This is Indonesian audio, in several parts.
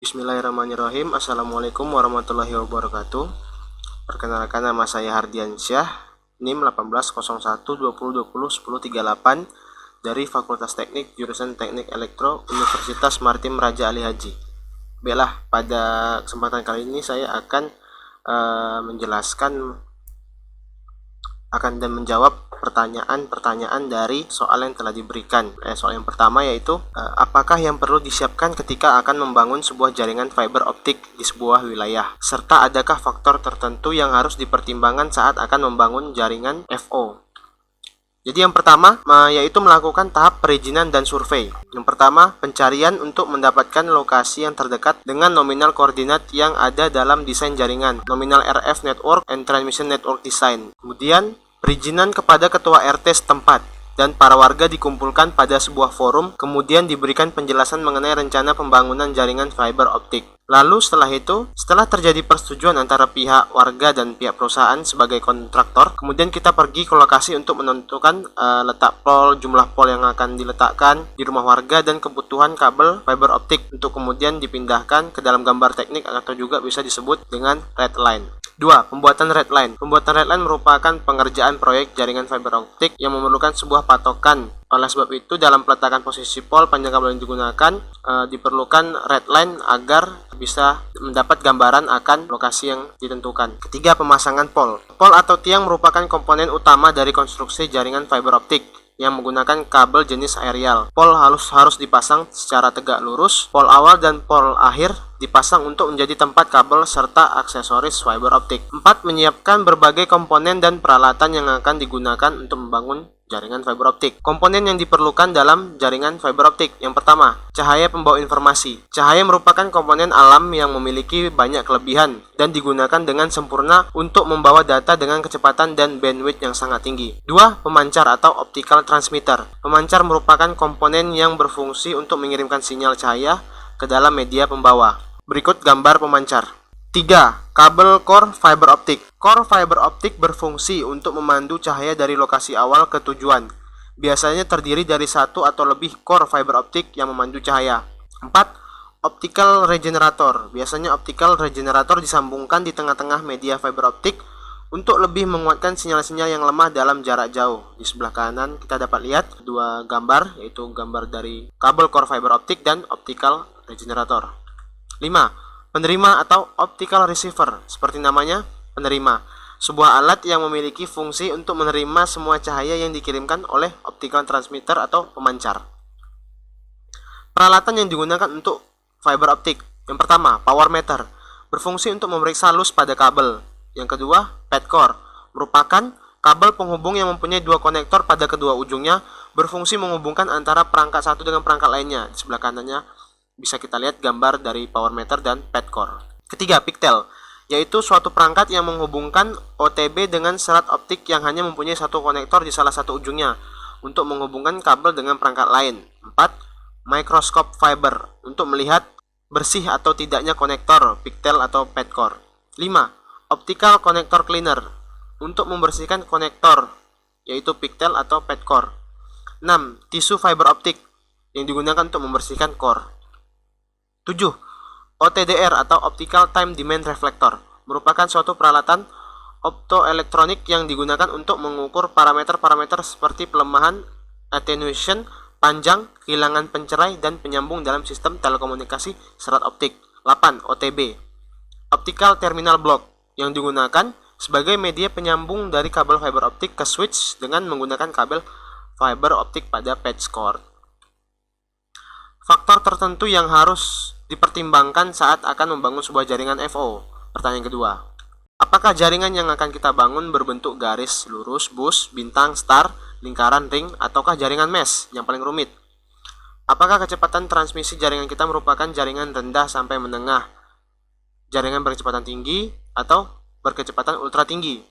Bismillahirrahmanirrahim. Assalamualaikum warahmatullahi wabarakatuh. Perkenalkan, nama saya Hardiansyah, NIM 180120201038 dari Fakultas Teknik Jurusan Teknik Elektro Universitas Maritim Raja Ali Haji. Baiklah, pada kesempatan kali ini saya akan dan menjawab pertanyaan-pertanyaan dari soal yang telah diberikan. Soal yang pertama yaitu, apakah yang perlu disiapkan ketika akan membangun sebuah jaringan fiber optik di sebuah wilayah? Serta adakah faktor tertentu yang harus dipertimbangkan saat akan membangun jaringan FO? Jadi yang pertama yaitu melakukan tahap perizinan dan survei. Yang pertama, pencarian untuk mendapatkan lokasi yang terdekat dengan nominal koordinat yang ada dalam desain jaringan, nominal RF Network and Transmission Network Design. Kemudian, perizinan kepada ketua RT setempat dan para warga dikumpulkan pada sebuah forum, kemudian diberikan penjelasan mengenai rencana pembangunan jaringan fiber optik. Lalu setelah terjadi persetujuan antara pihak warga dan pihak perusahaan sebagai kontraktor, kemudian kita pergi ke lokasi untuk menentukan letak pol, jumlah pol yang akan diletakkan di rumah warga, dan kebutuhan kabel fiber optik untuk kemudian dipindahkan ke dalam gambar teknik atau juga bisa disebut dengan red line. 2. Pembuatan red line. Pembuatan red line merupakan pengerjaan proyek jaringan fiber optik yang memerlukan sebuah patokan. Oleh sebab itu, dalam peletakan posisi pol, panjang kabel yang digunakan, diperlukan red line agar bisa mendapat gambaran akan lokasi yang ditentukan. Ketiga, pemasangan pol. Pol atau tiang merupakan komponen utama dari konstruksi jaringan fiber optik yang menggunakan kabel jenis aerial. Pol harus dipasang secara tegak lurus. Pol awal dan pol akhir dipasang untuk menjadi tempat kabel serta aksesoris fiber optik. 4. Menyiapkan berbagai komponen dan peralatan yang akan digunakan untuk membangun jaringan fiber optik. Komponen yang diperlukan dalam jaringan fiber optik. Yang pertama, cahaya pembawa informasi. Cahaya merupakan komponen alam yang memiliki banyak kelebihan dan digunakan dengan sempurna untuk membawa data dengan kecepatan dan bandwidth yang sangat tinggi. 2. Pemancar atau optical transmitter. Pemancar merupakan komponen yang berfungsi untuk mengirimkan sinyal cahaya ke dalam media pembawa. Berikut gambar pemancar. 3. Kabel core fiber optic. Core fiber optic berfungsi untuk memandu cahaya dari lokasi awal ke tujuan. Biasanya terdiri dari satu atau lebih core fiber optic yang memandu cahaya. 4. Optical regenerator. Biasanya optical regenerator disambungkan di tengah-tengah media fiber optic untuk lebih menguatkan sinyal-sinyal yang lemah dalam jarak jauh. Di sebelah kanan kita dapat lihat dua gambar, yaitu gambar dari kabel core fiber optic dan optical regenerator. 5. Penerima atau optical receiver. Seperti namanya, penerima. Sebuah alat yang memiliki fungsi untuk menerima semua cahaya yang dikirimkan oleh optical transmitter atau pemancar. Peralatan yang digunakan untuk fiber optik. Yang pertama, power meter. Berfungsi untuk memeriksa loss pada kabel. Yang kedua, pad core. Merupakan kabel penghubung yang mempunyai dua konektor pada kedua ujungnya, berfungsi menghubungkan antara perangkat satu dengan perangkat lainnya. Di sebelah kanannya bisa kita lihat gambar dari power meter dan pad core. Ketiga, pigtail, yaitu suatu perangkat yang menghubungkan OTB dengan serat optik yang hanya mempunyai satu konektor di salah satu ujungnya untuk menghubungkan kabel dengan perangkat lain. 4. Microscope fiber, untuk melihat bersih atau tidaknya konektor, pigtail atau pad core. 5. Optical connector cleaner, untuk membersihkan konektor, yaitu pigtail atau pad core. 6. Tisu fiber optik, yang digunakan untuk membersihkan core. 7. OTDR atau Optical Time Demand Reflector, merupakan suatu peralatan optoelektronik yang digunakan untuk mengukur parameter-parameter seperti pelemahan, attenuation, panjang, kehilangan pencerai, dan penyambung dalam sistem telekomunikasi serat optik. 8. OTB, Optical Terminal Block, yang digunakan sebagai media penyambung dari kabel fiber optik ke switch dengan menggunakan kabel fiber optik pada patch cord. Faktor tertentu yang harus dipertimbangkan saat akan membangun sebuah jaringan FO. Pertanyaan kedua, apakah jaringan yang akan kita bangun berbentuk garis lurus, bus, bintang, star, lingkaran, ring, ataukah jaringan mesh yang paling rumit? Apakah kecepatan transmisi jaringan kita merupakan jaringan rendah sampai menengah, jaringan berkecepatan tinggi, atau berkecepatan ultra tinggi?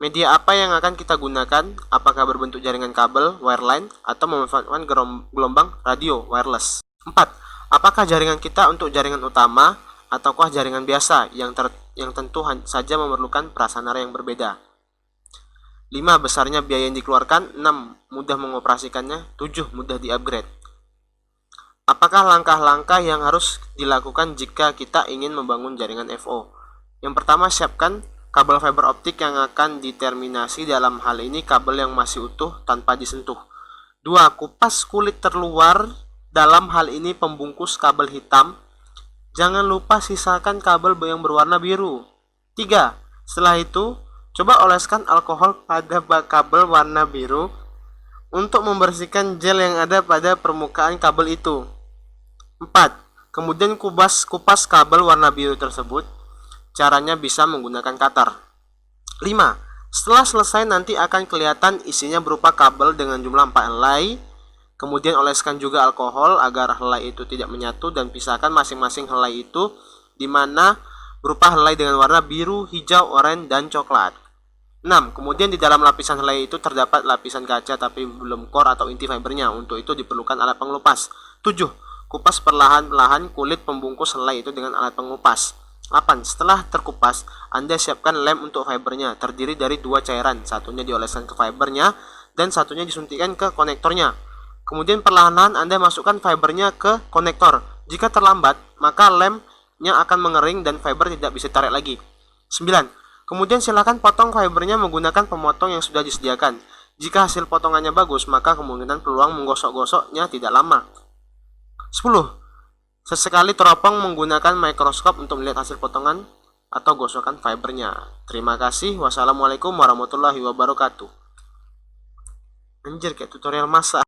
Media apa yang akan kita gunakan? Apakah berbentuk jaringan kabel, wireline, atau memanfaatkan gelombang radio, wireless? 4. Apakah jaringan kita untuk jaringan utama, ataukah jaringan biasa yang tentu saja memerlukan prasarana yang berbeda? 5. Besarnya biaya yang dikeluarkan. 6. Mudah mengoperasikannya. 7. Mudah di-upgrade. Apakah langkah-langkah yang harus dilakukan jika kita ingin membangun jaringan FO? Yang pertama, siapkan kabel fiber optik yang akan diterminasi. Dalam hal ini kabel yang masih utuh tanpa disentuh. 2. Kupas kulit terluar. Dalam hal ini pembungkus kabel hitam. Jangan lupa sisakan kabel yang berwarna biru. 3. Setelah itu, coba oleskan alkohol pada kabel warna biru untuk membersihkan gel yang ada pada permukaan kabel itu. 4. Kemudian kupas kabel warna biru tersebut. Caranya bisa menggunakan cutter. 5. Setelah selesai nanti akan kelihatan isinya berupa kabel dengan jumlah 4 helai. Kemudian oleskan juga alkohol agar helai itu tidak menyatu dan pisahkan masing-masing helai itu, di mana berupa helai dengan warna biru, hijau, oranye, dan coklat. 6. Kemudian di dalam lapisan helai itu terdapat lapisan kaca tapi belum core atau inti fibernya. Untuk itu diperlukan alat pengelupas. 7. Kupas perlahan-lahan kulit pembungkus helai itu dengan alat pengupas. 8. Setelah terkupas, Anda siapkan lem untuk fibernya. Terdiri dari 2 cairan, satunya dioleskan ke fibernya dan satunya disuntikkan ke konektornya. Kemudian perlahan-lahan Anda masukkan fibernya ke konektor. Jika terlambat, maka lemnya akan mengering dan fiber tidak bisa tarik lagi. 9. Kemudian silakan potong fibernya menggunakan pemotong yang sudah disediakan. Jika hasil potongannya bagus, maka kemungkinan peluang menggosok-gosoknya tidak lama. 10. Sesekali teropong menggunakan mikroskop untuk melihat hasil potongan atau gosokan fibernya. Terima kasih. Wassalamualaikum warahmatullahi wabarakatuh. Anjir, kayak tutorial masak.